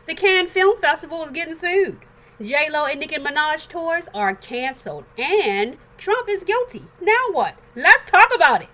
The Cannes Film Festival is getting sued. JLO and Nicki Minaj tours are canceled. And Trump is guilty. Now what? Let's talk about it.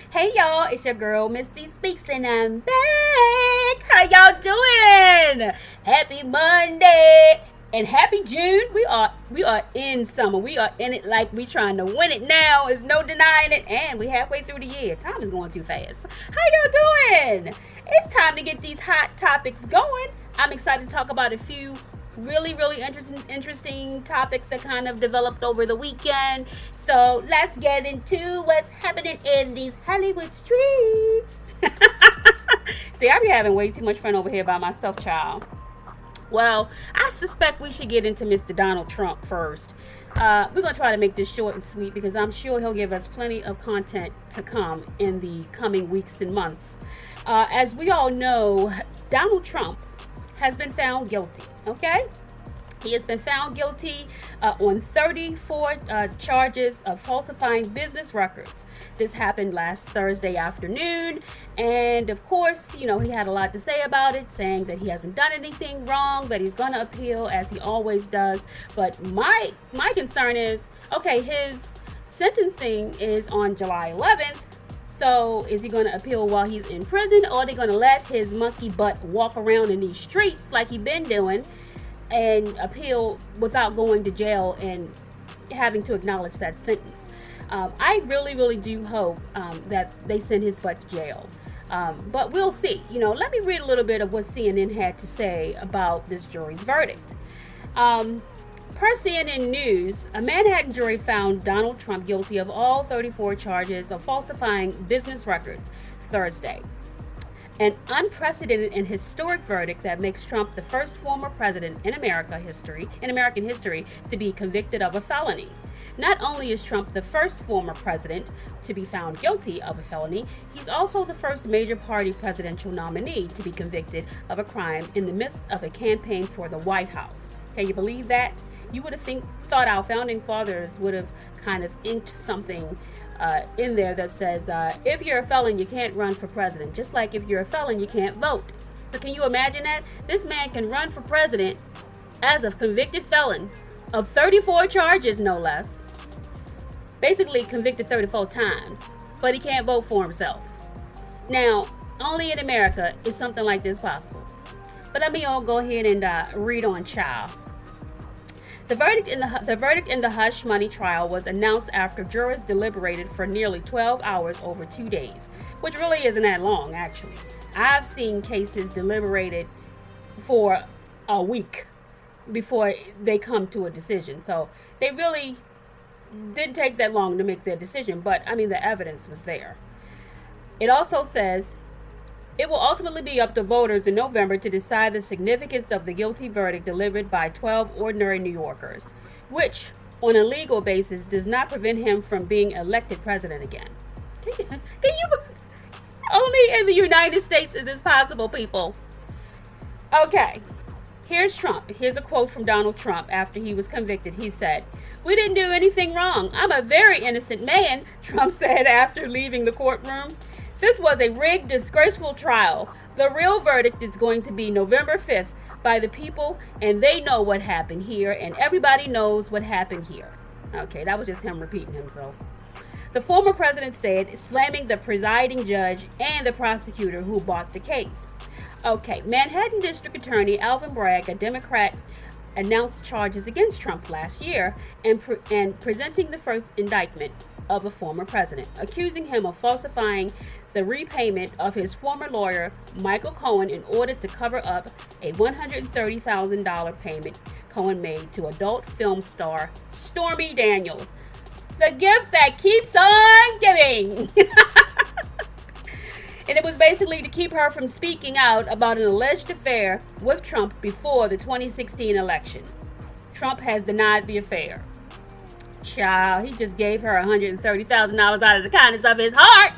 Hey y'all, it's your girl Missy Speaks and I'm back. How y'all doing? Happy Monday and happy June. We are in summer. We are in it like we trying to win it now. There's no denying it. And we halfway through the year. Time is going too fast. How y'all doing? It's time to get these hot topics going. I'm excited to talk about a few really interesting topics that kind of developed over the weekend. So let's get into what's happening in these Hollywood streets. See, I be having way too much fun over here by myself, child. Well, I suspect we should get into Mr. Donald Trump first. We're going to try to make this short and sweet because I'm sure he'll give us plenty of content to come in the coming weeks and months. As we all know, Donald Trump has been found guilty, okay? He has been found guilty on 34 charges of falsifying business records. This happened last Thursday afternoon. And of course, he had a lot to say about it, saying that he hasn't done anything wrong, that he's going to appeal as he always does. But my concern is, okay, his sentencing is on July 11th. So is he going to appeal while he's in prison, or are they going to let his monkey butt walk around in these streets like he's been doing and appeal without going to jail and having to acknowledge that sentence? I really do hope that they send his butt to jail. But we'll see. Let me read a little bit of what CNN had to say about this jury's verdict. Per CNN News, a Manhattan jury found Donald Trump guilty of all 34 charges of falsifying business records Thursday. An unprecedented and historic verdict that makes Trump the first former president in American history to be convicted of a felony. Not only is Trump the first former president to be found guilty of a felony, he's also the first major party presidential nominee to be convicted of a crime in the midst of a campaign for the White House. Can you believe that? You would have thought our founding fathers would have kind of inked something in there that says, if you're a felon, you can't run for president. Just like if you're a felon, you can't vote. So can you imagine that? This man can run for president as a convicted felon of 34 charges, no less. Basically convicted 34 times, but he can't vote for himself. Now, only in America is something like this possible. But let me all go ahead and read on, child. The verdict in the hush money trial was announced after jurors deliberated for nearly 12 hours over 2 days, which really isn't that long, actually. I've seen cases deliberated for a week before they come to a decision. So they really didn't take that long to make their decision, but the evidence was there. It also says it will ultimately be up to voters in November to decide the significance of the guilty verdict delivered by 12 ordinary New Yorkers, which, on a legal basis, does not prevent him from being elected president again. Can you? Only in the United States is this possible, people. Okay, here's Trump. Here's a quote from Donald Trump after he was convicted. He said, "We didn't do anything wrong. I'm a very innocent man," Trump said after leaving the courtroom. "This was a rigged, disgraceful trial. The real verdict is going to be November 5th by the people, and they know what happened here, and everybody knows what happened here." Okay, that was just him repeating himself. The former president said, slamming the presiding judge and the prosecutor who brought the case. Okay, Manhattan District Attorney Alvin Bragg, a Democrat, announced charges against Trump last year and presenting the first indictment of a former president, accusing him of falsifying the repayment of his former lawyer, Michael Cohen, in order to cover up a $130,000 payment Cohen made to adult film star Stormy Daniels. The gift that keeps on giving. And it was basically to keep her from speaking out about an alleged affair with Trump before the 2016 election. Trump has denied the affair. Child, he just gave her $130,000 out of the kindness of his heart.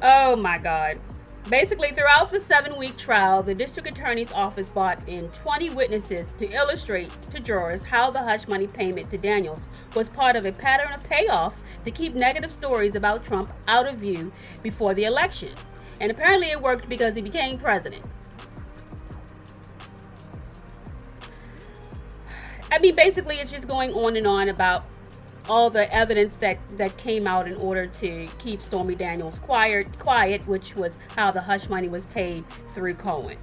Oh my God. Basically, throughout the 7-week trial, the district attorney's office brought in 20 witnesses to illustrate to jurors how the hush money payment to Daniels was part of a pattern of payoffs to keep negative stories about Trump out of view before the election. And apparently it worked because he became president. I mean, basically, it's just going on and on about all the evidence that came out in order to keep Stormy Daniels quiet, which was how the hush money was paid through Cohen.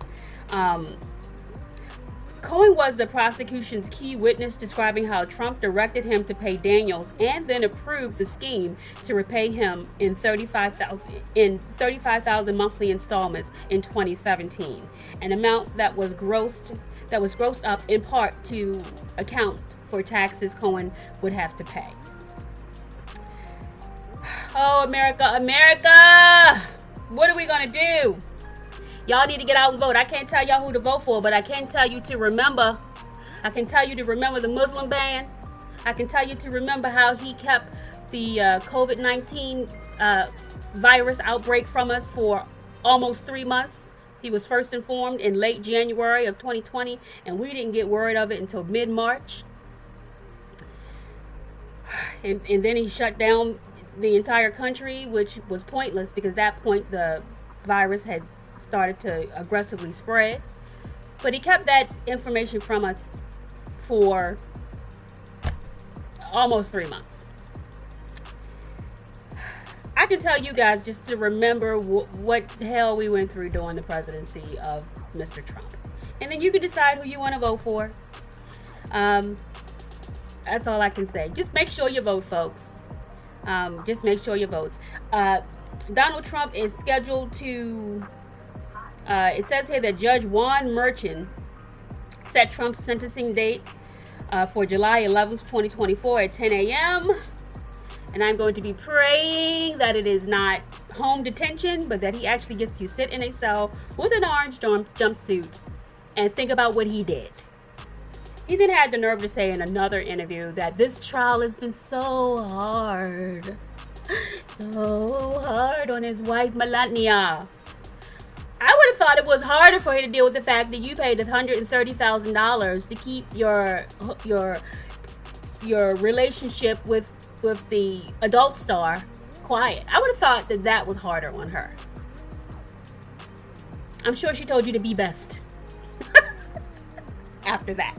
Cohen was the prosecution's key witness, describing how Trump directed him to pay Daniels and then approved the scheme to repay him in $35,000 monthly installments in 2017, an amount that was grossed up in part to account for taxes Cohen would have to pay. Oh, America, America! What are we gonna do? Y'all need to get out and vote. I can't tell y'all who to vote for, but I can tell you to remember. I can tell you to remember the Muslim ban. I can tell you to remember how he kept the COVID-19 virus outbreak from us for almost 3 months. He was first informed in late January of 2020, and we didn't get word of it until mid-March. And then he shut down the entire country, which was pointless because at that point the virus had started to aggressively spread. But he kept that information from us for almost 3 months. I can tell you guys just to remember what hell we went through during the presidency of Mr. Trump. And then you can decide who you want to vote for. That's all I can say. Just make sure you vote, folks. Just make sure you vote. Donald Trump is scheduled to... it says here that Judge Juan Merchan set Trump's sentencing date for July 11th, 2024 at 10 a.m. And I'm going to be praying that it is not home detention, but that he actually gets to sit in a cell with an orange jumpsuit and think about what he did. He then had the nerve to say in another interview that this trial has been so hard on his wife Melania. I would have thought it was harder for him to deal with the fact that you paid $130,000 to keep your relationship with the adult star quiet. I would have thought that was harder on her. I'm sure she told you to be best after that.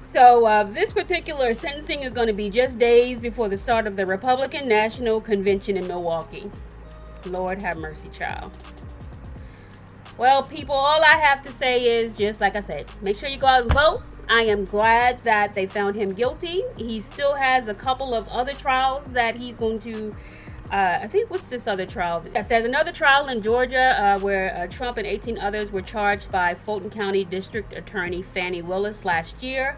So this particular sentencing is going to be just days before the start of the Republican National Convention in Milwaukee. Lord have mercy, child. Well, people, all I have to say is just like I said, make sure you go out and vote. I am glad that they found him guilty. He still has a couple of other trials that he's going to, I think, what's this other trial? Yes, there's another trial in Georgia where Trump and 18 others were charged by Fulton County District Attorney Fannie Willis last year.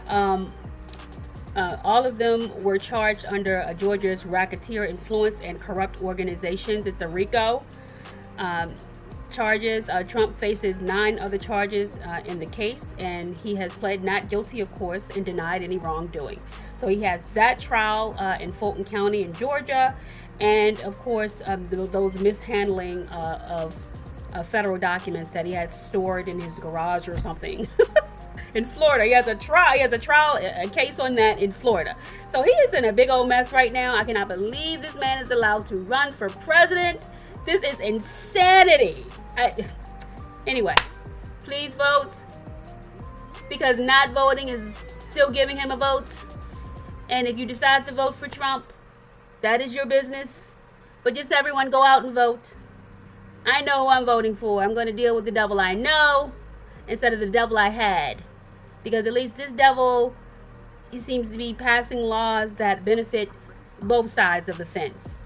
All of them were charged under Georgia's Racketeer Influence and Corrupt Organizations. It's a RICO charges. Trump faces 9 other charges in the case, and he has pled not guilty, of course, and denied any wrongdoing. So he has that trial in Fulton County in Georgia, and of course those mishandling of federal documents that he had stored in his garage or something. In Florida, he has a case on that in Florida. So he is in a big old mess right now. I cannot believe this man is allowed to run for president. This is insanity. Anyway, please vote, because not voting is still giving him a vote. And if you decide to vote for Trump, that is your business. But just everyone go out and vote. I know who I'm voting for. I'm going to deal with the devil I know instead of the devil I had. Because at least this devil, he seems to be passing laws that benefit both sides of the fence.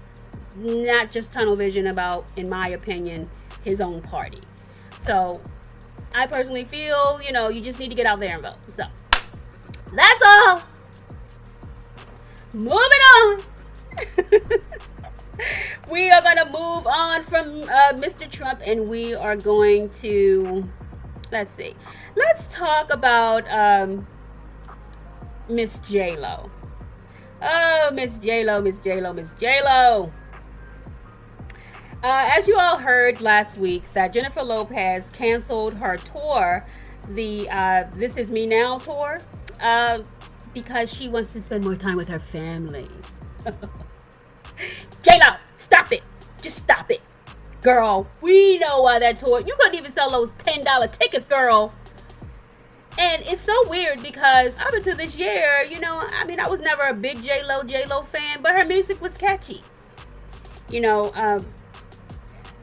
Not just tunnel vision about, in my opinion, his own party. So I personally feel, you just need to get out there and vote. So that's all. Moving on. We are going to move on from Mr. Trump, and we are going to... Let's talk about Miss JLO. Oh, Miss JLO. As you all heard last week, that Jennifer Lopez canceled her tour, the This Is Me Now tour, uh, because she wants to spend more time with her family. JLo, stop it. Just stop it. Girl, we know why that tour. You couldn't even sell those $10 tickets, girl. And it's so weird because up until this year, I was never a big JLo fan, but her music was catchy. You know,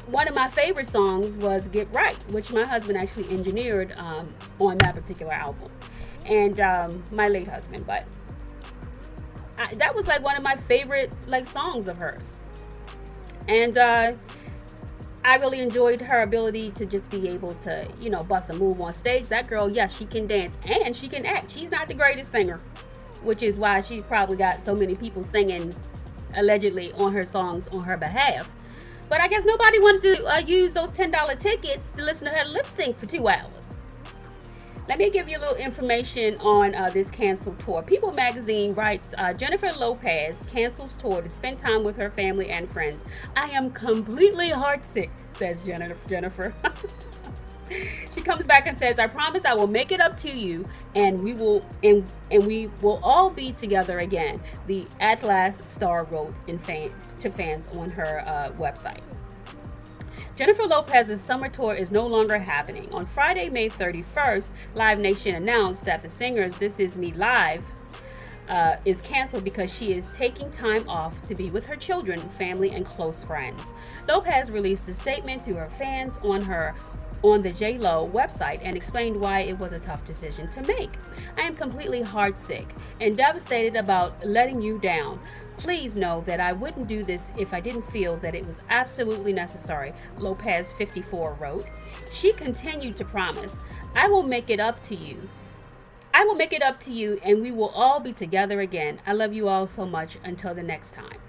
one of my favorite songs was Get Right, which my husband actually engineered on that particular album. And my late husband, but that was like one of my favorite like songs of hers. And I really enjoyed her ability to just be able to, bust a move on stage. That girl, yes, she can dance and she can act. She's not the greatest singer, which is why she's probably got so many people singing allegedly on her songs on her behalf. But I guess nobody wanted to use those $10 tickets to listen to her lip sync for 2 hours. Let me give you a little information on this canceled tour. People magazine writes, Jennifer Lopez cancels tour to spend time with her family and friends. I am completely heartsick, says Jennifer. She comes back and says, I promise I will make it up to you and we will all be together again. The Atlas star wrote to fans on her website. Jennifer Lopez's summer tour is no longer happening. On Friday, May 31st, Live Nation announced that the singer's This Is Me Live is canceled because she is taking time off to be with her children, family, and close friends. Lopez released a statement to her fans on the JLo website and explained why it was a tough decision to make. I am completely heartsick and devastated about letting you down. Please know that I wouldn't do this if I didn't feel that it was absolutely necessary, Lopez, 54, wrote. She continued to promise, I will make it up to you. I will make it up to you and we will all be together again. I love you all so much. Until the next time.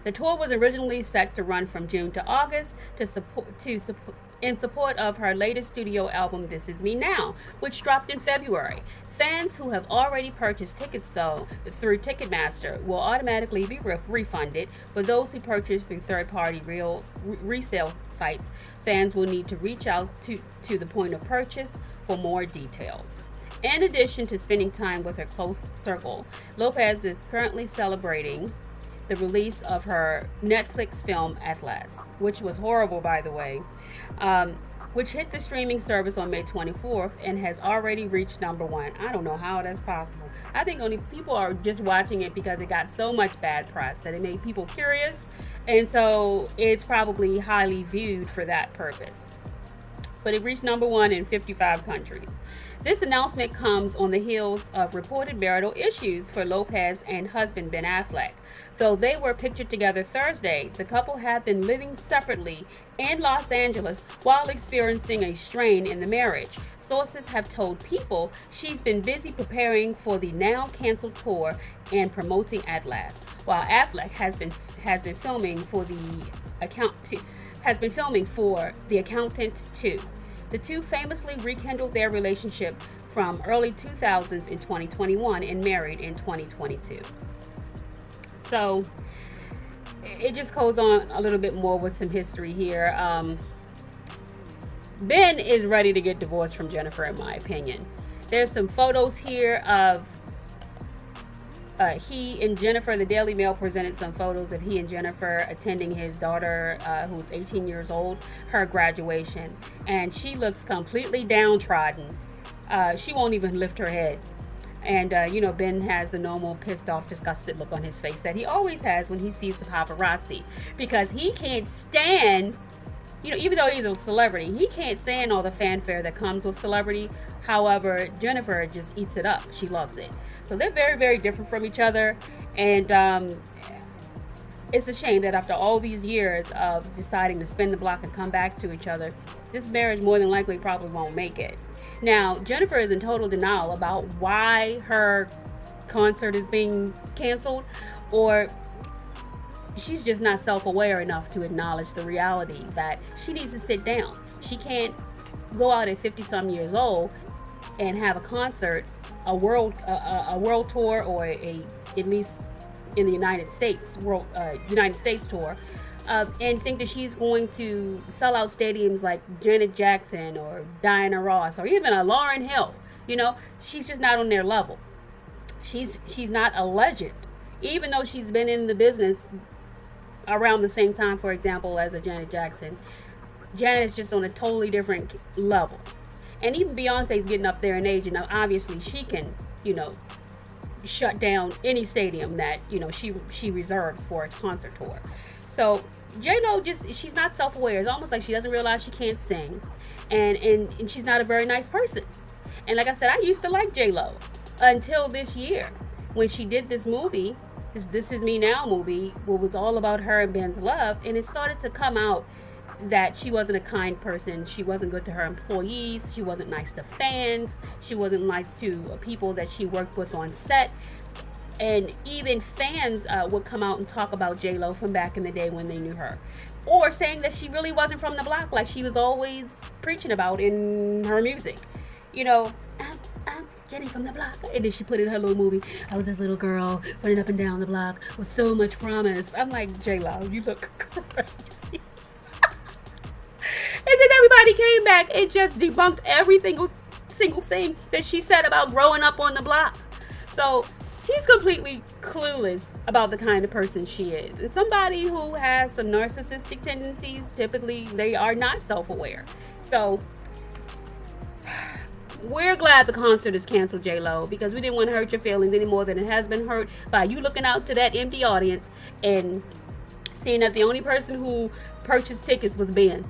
The tour was originally set to run from June to August in support of her latest studio album, This Is Me Now, which dropped in February. Fans who have already purchased tickets, though, through Ticketmaster will automatically be refunded. For those who purchase through third-party resale sites, fans will need to reach out to the point of purchase for more details. In addition to spending time with her close circle, Lopez is currently celebrating the release of her Netflix film Atlas, which was horrible, by the way, which hit the streaming service on May 24th and has already reached #1. I don't know how that's possible. I think only people are just watching it because it got so much bad press that it made people curious, and so it's probably highly viewed for that purpose. But it reached #1 in 55 countries. This announcement comes on the heels of reported marital issues for Lopez and husband Ben Affleck. Though they were pictured together Thursday, the couple have been living separately in Los Angeles while experiencing a strain in the marriage. Sources have told People she's been busy preparing for the now canceled tour and promoting Atlas, while Affleck has been filming for The Accountant 2. The two famously rekindled their relationship from early 2000s in 2021 and married in 2022. So it just goes on a little bit more with some history here. Ben is ready to get divorced from Jennifer, in my opinion. There's some photos here of he and Jennifer. The Daily Mail presented some photos of he and Jennifer attending his daughter, who's 18 years old, her graduation. And she looks completely downtrodden. She won't even lift her head. And, Ben has the normal pissed off, disgusted look on his face that he always has when he sees the paparazzi. Because he can't stand, even though he's a celebrity, he can't stand all the fanfare that comes with celebrity. However, Jennifer just eats it up. She loves it. So they're very, very different from each other. And it's a shame that after all these years of deciding to spin the block and come back to each other, this marriage more than likely probably won't make it. Now, Jennifer is in total denial about why her concert is being canceled, or she's just not self-aware enough to acknowledge the reality that she needs to sit down. She can't go out at 50-some years old and have a concert, a world tour, or at least in the United States tour, and think that she's going to sell out stadiums like Janet Jackson or Diana Ross or even a Lauryn Hill. You know, she's just not on their level. She's not a legend, even though she's been in the business around the same time, for example, as a Janet Jackson. Janet's just on a totally different level. And even Beyonce's getting up there in age, and obviously she can, shut down any stadium that, she reserves for its concert tour. So JLo she's not self-aware. It's almost like she doesn't realize she can't sing. And she's not a very nice person. And like I said, I used to like JLo until this year when she did this movie, This Is Me Now movie, what was all about her and Ben's love, and it started to come out that she wasn't a kind person. She wasn't good to her employees. She wasn't nice to fans. She wasn't nice to people that she worked with on set. And even fans would come out and talk about JLo from back in the day when they knew her, or saying that she really wasn't from the block like she was always preaching about in her music. I'm Jenny from the block. And then she put in her little movie, I was this little girl running up and down the block with so much promise. I'm like, JLo, you look crazy. And then everybody came back and just debunked every single thing that she said about growing up on the block. So she's completely clueless about the kind of person she is. And somebody who has some narcissistic tendencies, typically they are not self-aware. So we're glad the concert is canceled, JLo, because we didn't want to hurt your feelings any more than it has been hurt by you looking out to that empty audience and seeing that the only person who purchased tickets was Ben.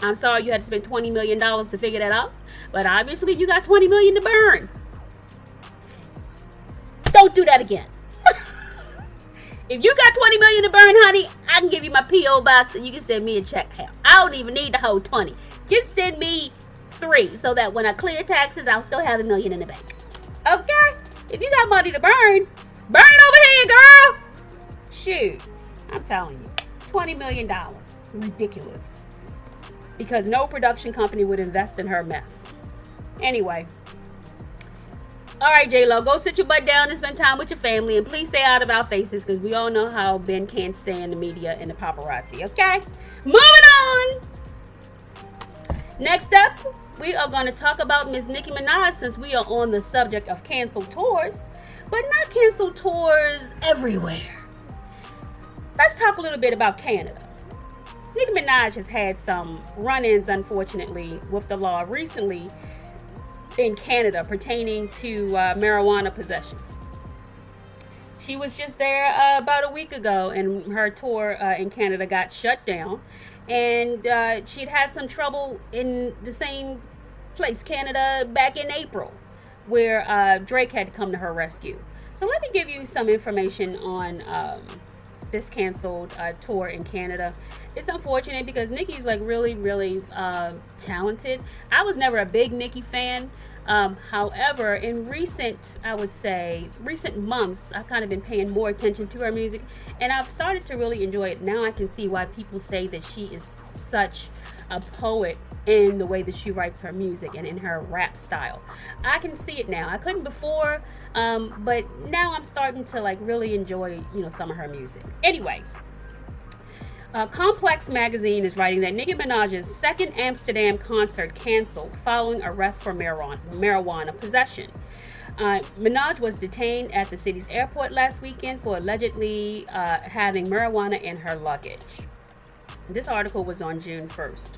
I'm sorry you had to spend $20 million to figure that out, but obviously you got $20 million to burn. Don't do that again. If you got $20 million to burn, honey, I can give you my P.O. box and you can send me a check. Hell, I don't even need the whole 20. Just send me 3 so that when I clear taxes, I'll still have $1 million in the bank. Okay? If you got money to burn it over here, girl. Shoot. I'm telling you. $20 million. Ridiculous. Because no production company would invest in her mess. Anyway. All right, JLo, go sit your butt down and spend time with your family. And please stay out of our faces because we all know how Ben can't stand the media and the paparazzi. Okay? Moving on. Next up, we are going to talk about Miss Nicki Minaj since we are on the subject of canceled tours. But not canceled tours everywhere. Let's talk a little bit about Canada. Nicki Minaj has had some run-ins, unfortunately, with the law recently in Canada pertaining to marijuana possession. She was just there about a week ago, and her tour in Canada got shut down. And she'd had some trouble in the same place, Canada, back in April, where Drake had to come to her rescue. So let me give you some information on this canceled tour in Canada. It's unfortunate because Nicki's like really, really talented. I was never a big Nicki fan. However, in recent months, I've kind of been paying more attention to her music, and I've started to really enjoy it. Now I can see why people say that she is such a poet in the way that she writes her music and in her rap style. I can see it now. I couldn't before, but now I'm starting to like really enjoy, some of her music. Anyway, Complex magazine is writing that Nicki Minaj's second Amsterdam concert canceled following arrest for marijuana possession. Minaj was detained at the city's airport last weekend for allegedly having marijuana in her luggage. This article was on June 1st.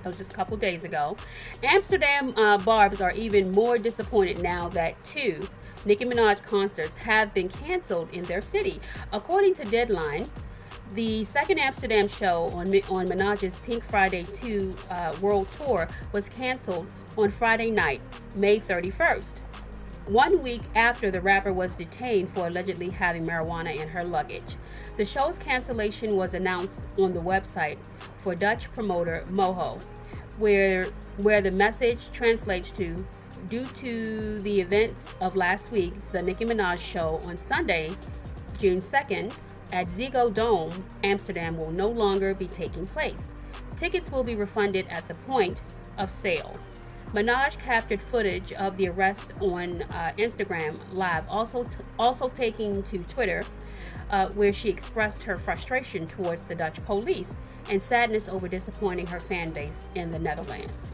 That was just a couple days ago. Amsterdam barbs are even more disappointed now that 2 Nicki Minaj concerts have been canceled in their city. According to Deadline, the second Amsterdam show on Minaj's Pink Friday 2 World Tour was canceled on Friday night, May 31st, 1 week after the rapper was detained for allegedly having marijuana in her luggage. The show's cancellation was announced on the website for Dutch promoter Moho, where the message translates to, due to the events of last week, the Nicki Minaj show on Sunday, June 2nd, at Ziggo Dome, Amsterdam will no longer be taking place. Tickets will be refunded at the point of sale. Minaj captured footage of the arrest on Instagram Live, also taking to Twitter, where she expressed her frustration towards the Dutch police and sadness over disappointing her fan base in the Netherlands.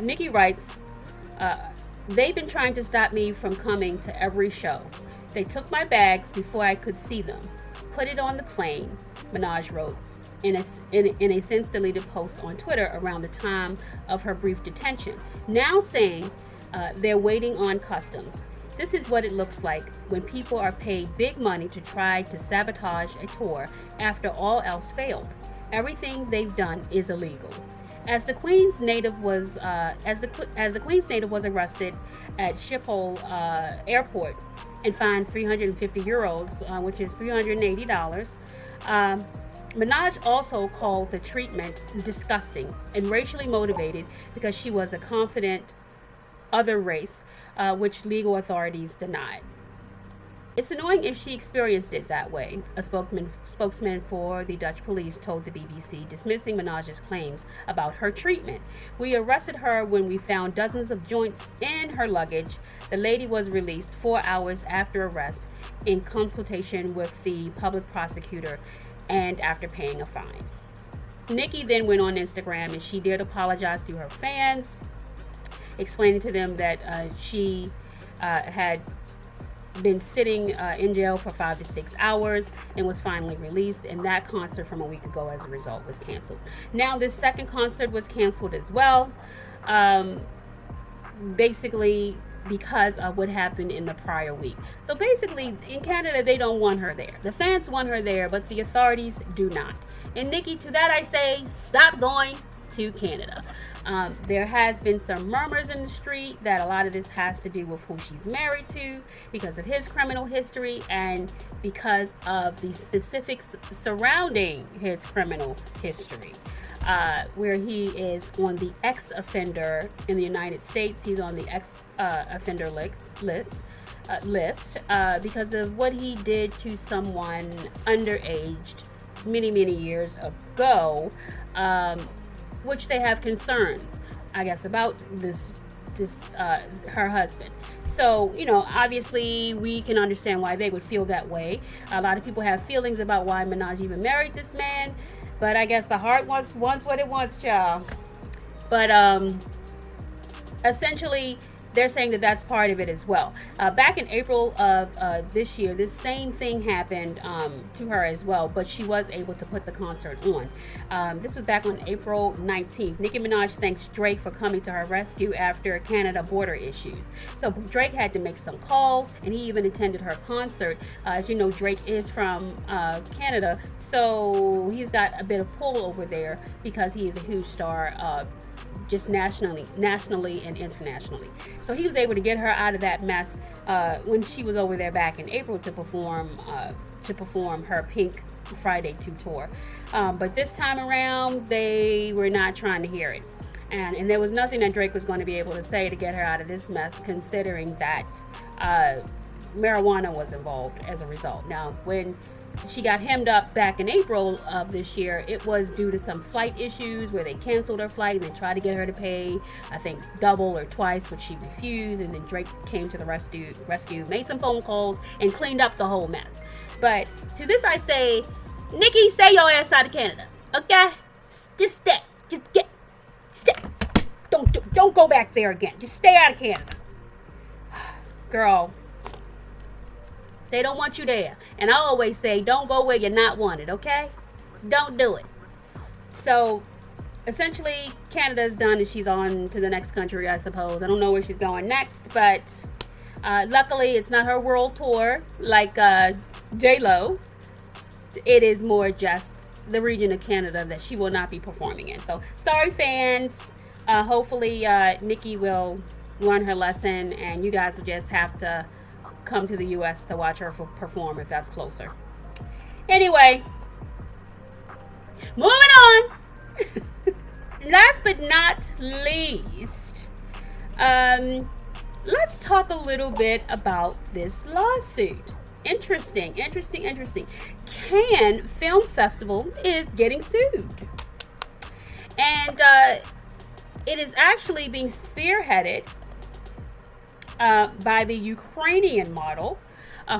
Nicki writes, they've been trying to stop me from coming to every show. They took my bags before I could see them. Put it on the plane, Minaj wrote in a since deleted post on Twitter around the time of her brief detention, now saying they're waiting on customs. This is what it looks like when people are paid big money to try to sabotage a tour after all else failed. Everything they've done is illegal. As the Queen's native was arrested at Schiphol Airport and fined €350, which is $380. Minaj also called the treatment disgusting and racially motivated because she was a confident other race, which legal authorities denied. It's annoying if she experienced it that way, a spokesman for the Dutch police told the BBC, dismissing Minaj's claims about her treatment. We arrested her when we found dozens of joints in her luggage. The lady was released 4 hours after arrest in consultation with the public prosecutor and after paying a fine. Nicki then went on Instagram and she did apologize to her fans, explaining to them that she had been sitting in jail for 5 to 6 hours and was finally released, and that concert from a week ago as a result was canceled. Now this second concert was canceled as well, basically because of what happened in the prior week. So basically in Canada they don't want her there. The fans want her there, but the authorities do not. And Nicki, to that I say, stop going to Canada. There has been some murmurs in the street that a lot of this has to do with who she's married to, because of his criminal history and because of the specifics surrounding his criminal history, where he is on the ex-offender in the United States. He's on the ex-offender list because of what he did to someone underaged many years ago, which they have concerns, I guess, about this her husband. So, obviously we can understand why they would feel that way. A lot of people have feelings about why Minaj even married this man, but I guess the heart wants what it wants, child. But essentially they're saying that that's part of it as well. Back in April of this year, this same thing happened to her as well, but she was able to put the concert on. This was back on April 19th. Nicki Minaj thanks Drake for coming to her rescue after Canada border issues. So Drake had to make some calls, and he even attended her concert. As you know, Drake is from Canada, so he's got a bit of pull over there because he is a huge star, just nationally and internationally. So he was able to get her out of that mess when she was over there back in April to perform her Pink Friday 2 tour. But this time around, they were not trying to hear it. And there was nothing that Drake was going to be able to say to get her out of this mess, considering that marijuana was involved as a result. Now, when she got hemmed up back in April of this year, it was due to some flight issues where they canceled her flight and they tried to get her to pay, I think, double or twice, which she refused. And then Drake came to the rescue, made some phone calls, and cleaned up the whole mess. But to this I say, Nicki, stay your ass out of Canada, okay? Just stay. Stay. Don't go back there again. Just stay out of Canada. Girl, they don't want you there. And I always say, don't go where you're not wanted, okay? Don't do it. So, essentially, Canada's done and she's on to the next country, I suppose. I don't know where she's going next, but luckily it's not her world tour like JLO. It is more just the region of Canada that she will not be performing in. So, sorry, fans. Hopefully, Nicki will learn her lesson and you guys will just have to come to the U.S. to watch her perform if that's closer. Anyway, moving on. Last but not least, let's talk a little bit about this lawsuit. Interesting. Cannes Film Festival is getting sued. And it is actually being spearheaded by the Ukrainian model,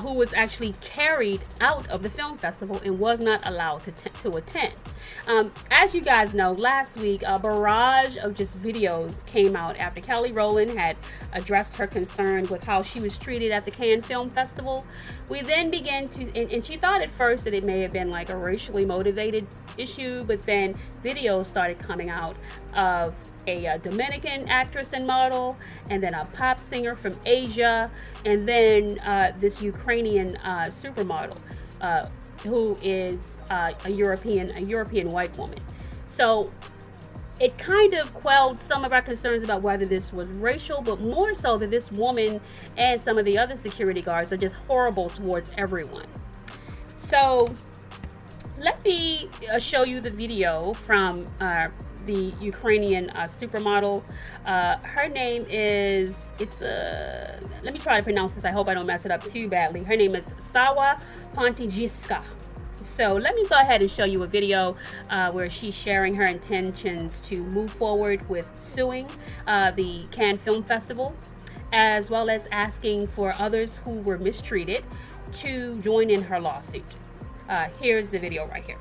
who was actually carried out of the film festival and was not allowed to attend. As you guys know, last week a barrage of just videos came out after Kelly Rowland had addressed her concern with how she was treated at the Cannes Film Festival. We then began to, and she thought at first that it may have been like a racially motivated issue, but then videos started coming out of a Dominican actress and model, and then a pop singer from Asia, and then this Ukrainian supermodel who is a European white woman. So it kind of quelled some of our concerns about whether this was racial, but more so that this woman and some of the other security guards are just horrible towards everyone. So let me show you the video from the Ukrainian supermodel. Her name is, let me try to pronounce this. I hope I don't mess it up too badly. Her name is Sawa Pontijiska. So let me go ahead and show you a video where she's sharing her intentions to move forward with suing the Cannes Film Festival, as well as asking for others who were mistreated to join in her lawsuit. Here's the video right here.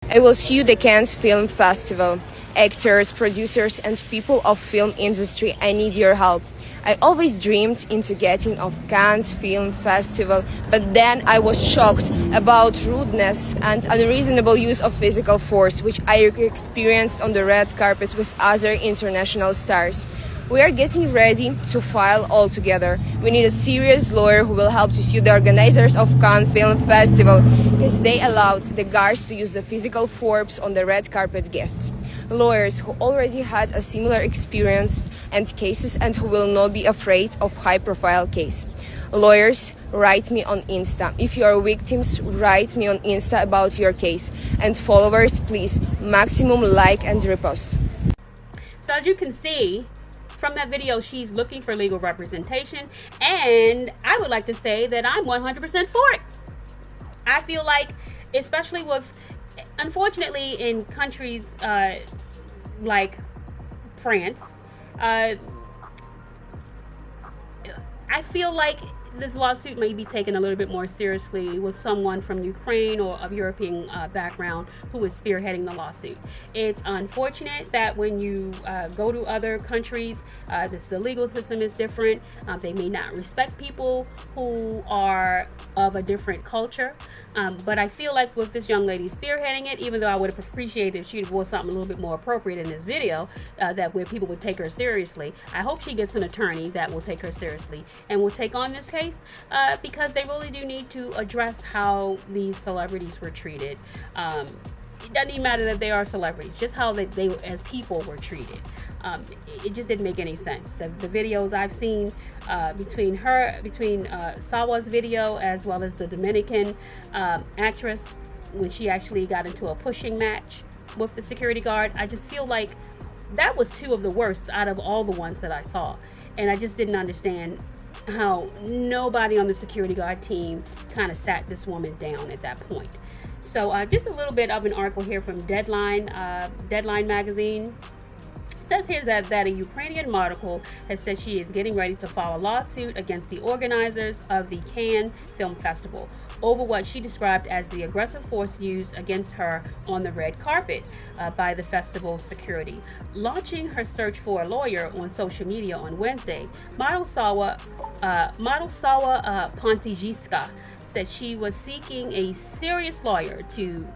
I will sue the Cannes Film Festival. Actors, producers, and people of film industry, I need your help. I always dreamed into getting of Cannes Film Festival, but then I was shocked about rudeness and unreasonable use of physical force, which I experienced on the red carpet with other international stars. We are getting ready to file all together. We need a serious lawyer who will help to sue the organizers of Cannes Film Festival because they allowed the guards to use the physical force on the red carpet guests. Lawyers who already had a similar experience and cases and who will not be afraid of high-profile case. Lawyers, write me on Insta. If you are victims, write me on Insta about your case. And followers, please, maximum like and repost. So as you can see, from that video, she's looking for legal representation, and I would like to say that I'm 100% for it. I feel like, especially with, unfortunately, in countries like France, I feel like this lawsuit may be taken a little bit more seriously with someone from Ukraine or of European background who is spearheading the lawsuit. It's unfortunate that when you go to other countries, the legal system is different. They may not respect people who are of a different culture. But I feel like with this young lady spearheading it, even though I would have appreciated if she'd wore something a little bit more appropriate in this video, that where people would take her seriously, I hope she gets an attorney that will take her seriously and will take on this case, because they really do need to address how these celebrities were treated. It doesn't even matter that they are celebrities, just how they as people were treated. It just didn't make any sense. The videos I've seen between Sawa's video as well as the Dominican actress, when she actually got into a pushing match with the security guard, I just feel like that was two of the worst out of all the ones that I saw. And I just didn't understand how nobody on the security guard team kind of sat this woman down at that point. So just a little bit of an article here from Deadline magazine. It says here that a Ukrainian model has said she is getting ready to file a lawsuit against the organizers of the Cannes Film Festival over what she described as the aggressive force used against her on the red carpet by the festival security. Launching her search for a lawyer on social media on Wednesday, model Sawa Pontijiska said she was seeking a serious lawyer to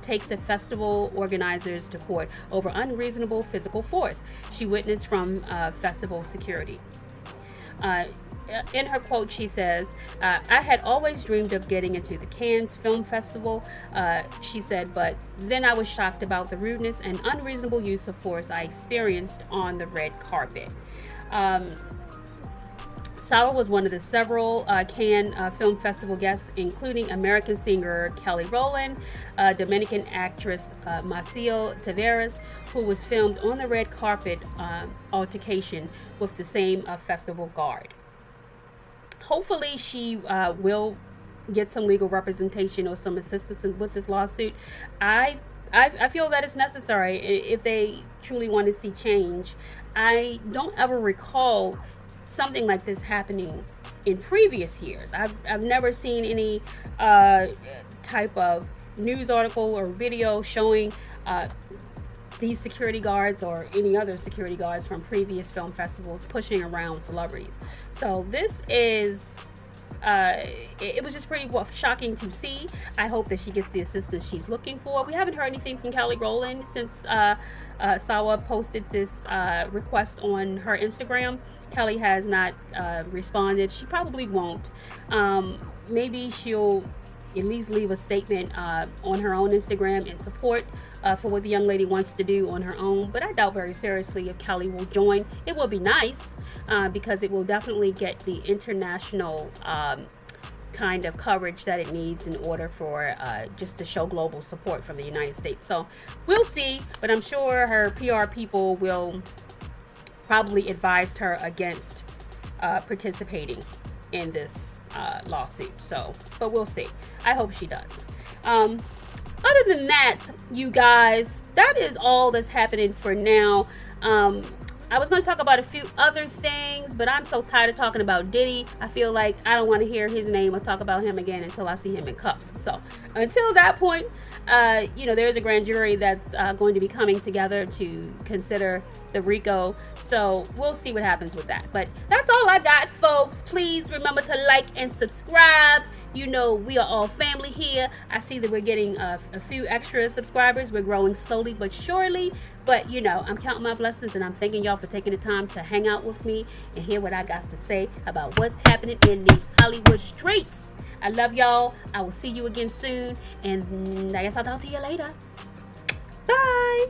take the festival organizers to court over unreasonable physical force she witnessed from festival security. In her quote, she says, I had always dreamed of getting into the Cannes Film Festival, she said, but then I was shocked about the rudeness and unreasonable use of force I experienced on the red carpet. Sawa was one of the several Cannes Film Festival guests, including American singer Kelly Rowland, Dominican actress Maceo Taveras, who was filmed on the red carpet altercation with the same festival guard. Hopefully she will get some legal representation or some assistance with this lawsuit. I I feel that it's necessary if they truly want to see change. I don't ever recall something like this happening in previous years. I've never seen any type of news article or video showing these security guards or any other security guards from previous film festivals pushing around celebrities. So this is it was just pretty shocking to see. I hope that she gets the assistance she's looking for. We haven't heard anything from Kelly Rowland since Sawa posted this request on her Instagram. Kelly has not responded. She probably won't. Maybe she'll at least leave a statement on her own Instagram in support for what the young lady wants to do on her own. But I doubt very seriously if Kelly will join. It will be nice because it will definitely get the international kind of coverage that it needs in order for just to show global support from the United States. So we'll see, but I'm sure her PR people will probably advise her against participating in this lawsuit. So, but we'll see. I hope she does. Other than that, you guys, that is all that's happening for now. I was going to talk about a few other things, but I'm so tired of talking about Diddy. I feel like I don't want to hear his name or talk about him again until I see him in cuffs. So until that point, there is a grand jury that's going to be coming together to consider the RICO. So we'll see what happens with that. But that's all I got, folks. Please remember to like and subscribe. You know, we are all family here. I see that we're getting a few extra subscribers. We're growing slowly but surely. But, I'm counting my blessings, and I'm thanking y'all for taking the time to hang out with me and hear what I got to say about what's happening in these Hollywood streets. I love y'all. I will see you again soon. And I guess I'll talk to you later. Bye.